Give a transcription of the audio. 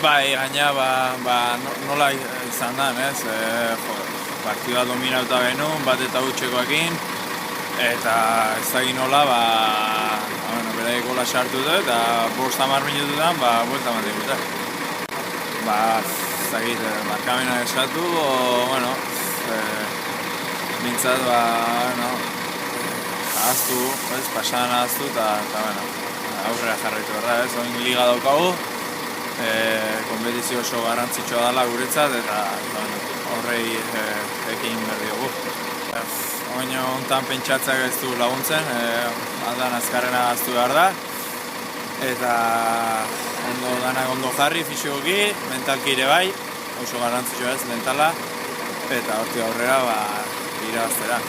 Bai, gaina, nola izan da, ez? Partida dominauta genuen, bat eta gutxekoekin, eta ez da nola, bere gola sartu dut, eta 5-10 minututan, buelta ematen dute. Ez dakit, markamena esatu, mintzat, ahaztu, pasadan ahaztu, eta aurrera jarraitu berda, ez? Oin liga daukagu, konpetizio oso garrantzitsua dela guretzat, eta horrei ekin berdi dugu. Oin honetan pentsatzeak ez du laguntzen, aldan azkarrena ahaztu behar da, eta danak ondo jarri, fisikoki, mentalki ere bai, oso garrantzitsua ez, mentala, eta hortik aurrera irabaztera.